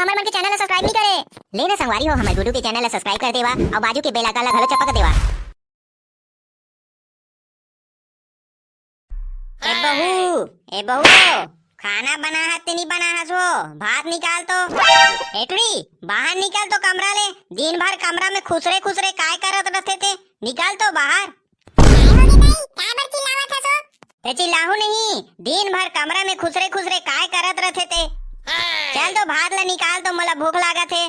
हमर मन के चैनल ला सब्सक्राइब नहीं करे। लेना संगवारी हो हमर गुडू के चैनल ला सब्सक्राइब कर देवा और बाजू के बेल आइकन ला घलो चपक देवा। ए बहू खाना बना है ते नहीं बना है सो भात निकाल तो। एटड़ी बाहर निकाल तो कमरा ले, दिन भर कमरा में खुसरे खुसरे काय करत रहते थे, निकाल तो बाहर। ते चिल्लाहू नहीं, दिन भर कमरा में खुसरे खुसरे काय करत रहते थे। चल तो भात ला निकाल तो, मोला भूख लागत है।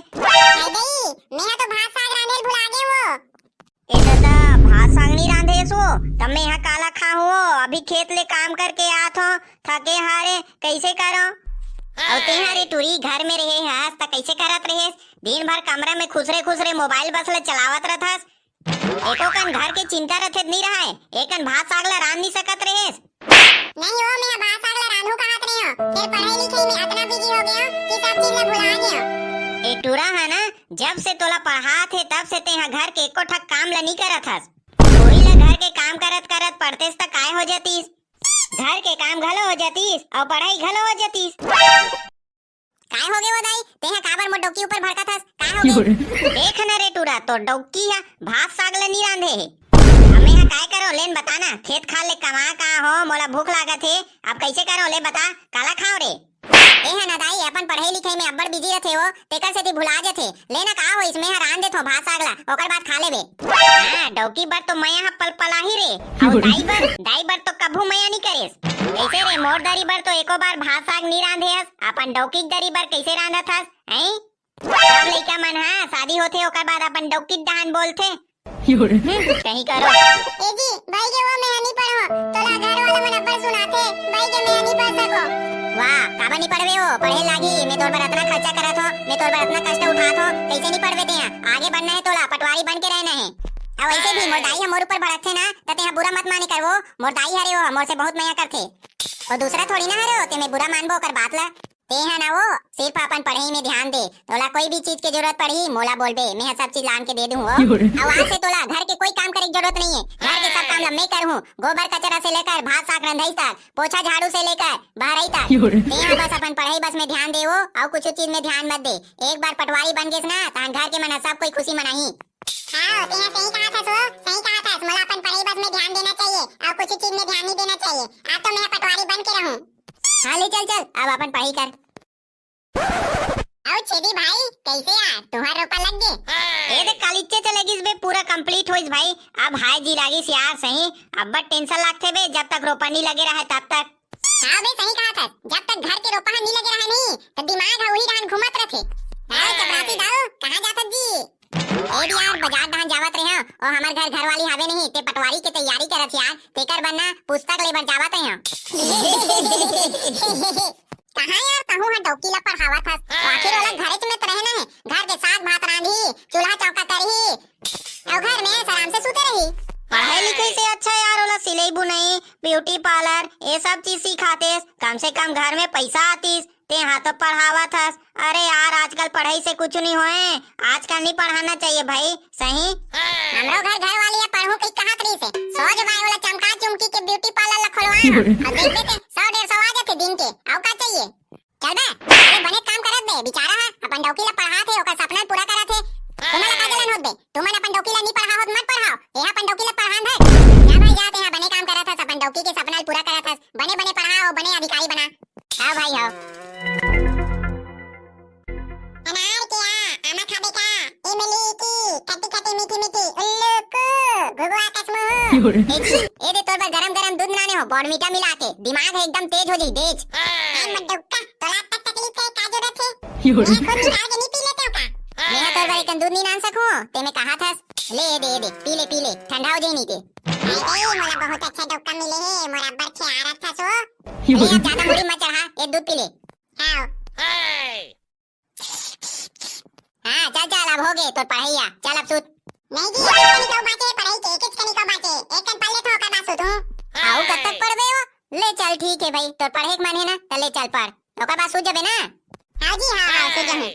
मैं तो भात साग रांधेल भुला गे वो। ए दादा भात साग नहीं रांधे सो तब मैं यहाँ काला खा हुओ। अभी खेत ले काम करके आत हो, थके हारे कैसे करो। और ते हारे टूरी घर में रहे हस त कैसे करत रहे, दिन भर कमरा में खुसरे खुसरे मोबाइल बस ले चलावत रहथस। एको कन घर के चिंता रथे नहीं रहा है, एकन भात साग ला रांध नहीं सकत रहे। नहीं हो, मैं भात साग ला रांधू कहत नहीं हो, फिर पढ़ाई लिखाई में इतना बिजी हो गया कि सब चीज ला भुला गया। ए टूरा है ना, जब से तोला पढ़ात है तब से ते घर के एको ठक काम ला नहीं करत हस। थोड़ी ला घर के काम करत करत पढ़तेस त काय हो जातीस, घर के काम घलो हो जातीस और पढ़ाई घलो हो जातीस। काय हो गए वो दाई, तेहा काबर मोर डोकी ऊपर भड़कत हस, काय हो गए? देख न रे टूरा तो डोकी है भात साग ला नहीं रांधे है। अब मैं काय करो लेन बताना, खेत खाल ले कमा का हो, मोला भूख लागत है, अब कैसे करो ले बता, काला खाओ रे। ए है ना दाई अपन पढ़ाई लिखाई में अब्बड़ बिजी रहथे हो, तेकर सेती भुला जाथे। लेना का हो इसमें रांध देथो भात साग ला, ओकर बाद खा लेबे। हां डोकी बर तो मैं यहाँ पलपला ही रे, और दाई बर तो कभू मैं नहीं करेस। ऐसे रे मोर दरी बर तो एको बार भात साग नहीं रांधे हस, अपन डोकी दरी बर कैसे रांधत हस हैं? सब लइका मन हां शादी होथे ओकर बाद अपन डोकी डान बोलथे। कहीं करो ए जी भाई के वो मैं नहीं पढ़ो, तोला घर वाला मन अब्बड़ सुनाथे, भाई के मैं नहीं पढ़ सको। वाह काबा नहीं पढ़वे हो, पढ़े लागी मैं तोर बर इतना खर्चा करत हो, मैं तोर बर इतना कष्ट उठात हो, कैसे नहीं पढ़वे ते? आगे बढ़ना है तोला, पटवारी बन के रहना है। अब ऐसे भी मोर दाई मोर ऊपर भड़कथे ना त तेहा बुरा मत माने करवो, मोर दाई हरे हो, मोर से बहुत माया करथे और दूसरा थोड़ी ना हरे हो ते मैं बुरा मानबो कर बात ला। ते है ना वो सिर्फ अपन पढ़ाई में ध्यान दे, तोला कोई भी चीज की जरूरत पड़ी मोला बोलबे, मैं सब चीज लान के दे दूं। अब आज से तोला घर के कोई काम करे की जरूरत नहीं है, घर के सब काम मैं करूं, गोबर कचरा से लेकर भात साग रंधाई तक, पोछा झाड़ू से लेकर बहराई तक। ते बस अपन पढ़ाई बस में ध्यान देवो और कुछ चीज में ध्यान मत दे। एक बार पटवारी बन गेस ना त घर के मन सब कोई खुशी मनाही। हां ते सही कहा था, सही कहा था, मोला अपन पढ़ाई बस में ध्यान देना चाहिए और कुछ चीज में ध्यान नहीं देना चाहिए। अब तो मैं पटवारी बन के रहूं। हां ले चल चल अब अपन पढ़ाई कर। आओ छेदी भाई कैसे यार तुम्हारा रोपा लग गए? ए दे कालीचे चलेगिस बे, पूरा कंप्लीट होइस भाई। अब हाय जी लागिस यार सही, अब बट टेंशन लागथे बे, जब तक रोपा नहीं लगे रहा तब तक। हां बे सही कहा था, जब तक घर के रोपा नहीं लगे रहा नहीं तो दिमाग वही रहन घुमत रहथे। हां चपरासी दाऊ कहां जात जी? ए यार बाजार दान जावत रहे और हमार घर वाली हावे नहीं, ते पटवारी के तैयारी करत यार, तेकर बनना पुस्तक लेबर जावत रहे। कहां यार कहूं है डोकी ला पढ़ावत हस, आखिर वाला घरे में तो रहना है, घर के साथ भात रांधी, चूल्हा चौका करही और घर में आराम से सूते रही। पढ़ाई लिखाई से अच्छा यार वाला सिलाई बुनाई ब्यूटी पार्लर ये सब चीज सिखाते, कम से कम घर में पैसा आतीस, ते हाथ तो पढ़ावत हस। अरे यार आजकल पढ़ाई से कुछ नहीं होए, आजकल नहीं पढ़ाना चाहिए भाई सही। हमरो घर वाली है पढ़ो कई कहात रही से, सोच भाई वाला चमका चुमकी के ब्यूटी पार्लर ला खोलवाना और देख देते 100-150 आ जाते दिन के, और का चाहिए? चल बे अरे बने काम करत बे, बेचारा है अपन डोकी ला पढ़ात है, ओकर सपना पूरा करत है। तुम्हारा का जलन होत बे, तुमन अपन डोकी ला नहीं पढ़ावत मत पढ़ाओ, यहां अपन डोकी ला पढ़ान है। जा भाई जाते हैं बने काम करत है, अपन डोकी के सपना पूरा करत है, बने बने पढ़ाओ, बने अधिकारी बना। हां भाई हां अनार क्या आमा खाबे का इमली की खट्टी खट्टी मीठी मीठी उल्लू को गुगुआ कसमो। ए दे तोर पर गरम दूध बनाने हो बॉर्नवीटा मिला के, दिमाग एकदम तेज हो जाई तेज। मत डुक्का तोला तक तकलीफ है का जरूरत है, मैं खुद निकाल के नहीं पी लेते हो का? मैं तोर पर एक दूध नहीं नान सकूं, ते मैं कहा था ले दे पी ले ठंडा हो जाई नहीं ते। अरे मोला बहुत अच्छा डुक्का मिले है, मोरा बर के आ रहा था सो। अरे ज्यादा मुड़ी मत चढ़ा, एक दूध पी ले। हां हां चल अब हो गए तो पढ़ाई आ, चल अब सूत। नहीं जी एक कनी बाटे पढ़ाई के एक कनी का बाटे, एक कन पढ़ले तो का बात सुतू। आओ कब तक पढ़बे हो? ले चल ठीक है भाई, तो पढ़े के मन है ना तो ले चल पढ़, ओकर बाद सूत जाबे ना। हां जी हां सूत जाहूं।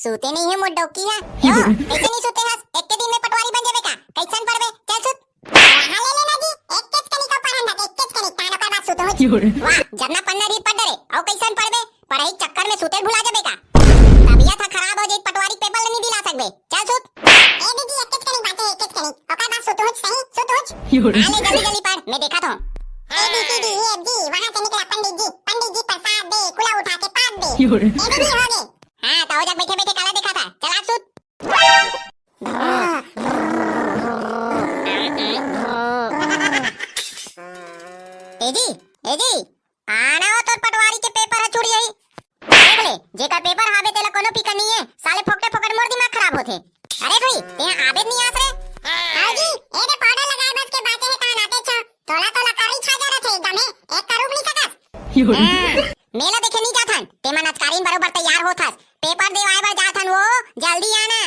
सूते नहीं है मोडौकी है यो कैसे नहीं सूते हस एक के दिन में पटवारी बन जावे का कैसन पड़वे चल सूत वहां ले लेना जी एक केच कनी का पढ़न एक केच कनी तानो का बात सूतो हो वाह जब ना पन्ना रीत पढ़ रे औ कैसन पढ़वे पढ़ाई चक्कर में सूते भुला जावे का तबीयत खराब हो जाई पटवारी पेपर नहीं दिला सकबे चल सूत ए दीदी एक केच कनी बात है एक केच कनी ओका बात सूतो हो सही सूतो हो आले जल्दी जल्दी पढ़ मैं देखा था A B C D E F G वहां से निकला पंडित जी प्रसाद दे कुला उठा के पाद दे ए दीदी हो गए हां तो जब बैठे बैठे काला देखा था चल आप सूत एजी आना हो तो पटवारी के पेपर छुड़ी आई देख ले जेका पेपर हावे तेला कोनो फिकर नहीं है साले फोकटे फोकट मोर दिमाग खराब होथे अरे भाई ते आवे नहीं आस रे हां जी ए दे पाउडर लगाए बस के बाते है ता नाते छ तोला तोला करी छा जा रहे थे एकदम एक करूब नहीं सकत मेला देखे नहीं जाथन ते मन नचकारीन बरोबर तैयार होथस पेपर देवाए बार जाथन वो जल्दी आना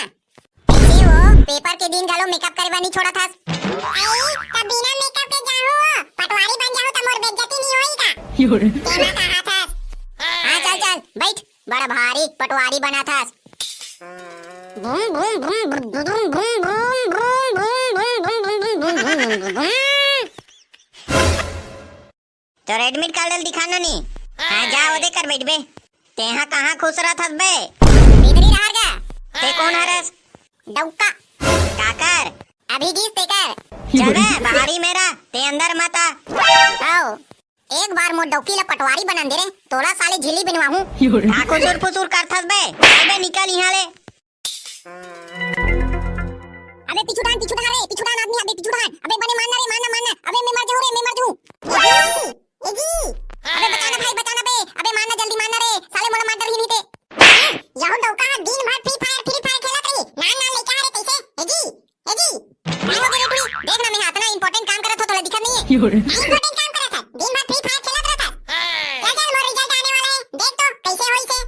ऐसे वो पेपर के दिन गलो मेकअप करवा नहीं छोड़ा था आई तब बिना मेकअप के जाओ पटवारी बन जाओ त मोर बेइज्जती नहीं होई का तेरा कहा था हां चल चल बैठ बड़ा भारी पटवारी बना था boom boom boom boom boom boom तो एडमिट कार्ड दिखाना नहीं हां जा ओदे कर बैठ बे तेहा कहां खुश रहत हस बे इधर ही रह गया ते कौन हरस डौका काकर अभी गीस ते कर चल बे बाहरी मेरा ते अंदर मत आ आओ एक बार मो डौकी ला पटवारी बना दे रे तोला साले झिल्ली बनवाहू आ खुसुर फुसुर करथस बे चल बे निकल यहां ले अबे पिछुड़ान आदमी अबे पिछुड़ान अबे बने मारना अबे मैं मर जाऊं एजी अबे बचाना बे अबे मारना जल्दी मारना रे साले मोला मार डर ही नहीं थे यहो डौका दिन भर फ्री फायर खेलत रही ना लेके आ रे कैसे एजी काय हो गया तू देख ना मैं इतना इंपॉर्टेंट काम करत हो तोला दिखत नहीं है इंपॉर्टेंट काम करत है दिन भर फ्री फायर खेलत रहता चल मोर रिजल्ट आने वाला है देख तो कैसे होई से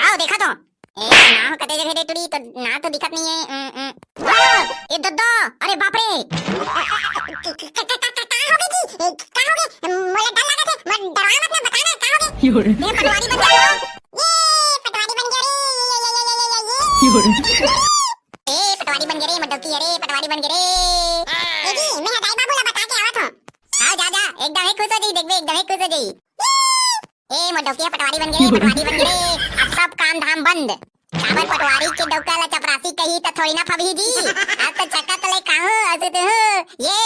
आओ देखा तो ए ना हो कते जगह टुड़ी तो ना तो दिखत नहीं है ए दद्दा अरे बाप रे का हो गए मोला डर लगा थे मैं डरा मत ना बताना का हो गए ये पटवारी बन गया ये पटवारी बन गया रे पटवारी बन गया रे मडौकी अरे पटवारी बन गया रे जी मैं हदाई बाबू ला बता के आवत हूं आओ जा एकदम खुश हो जाई देख बे एकदम खुश हो जाई ए मडौकी पटवारी बन गया अब सब काम धाम बंद काबर पटवारी के डौका ला चपरासी कही त थोड़ी ना फबही जी अब तो चक्का तले काहू असत हो ये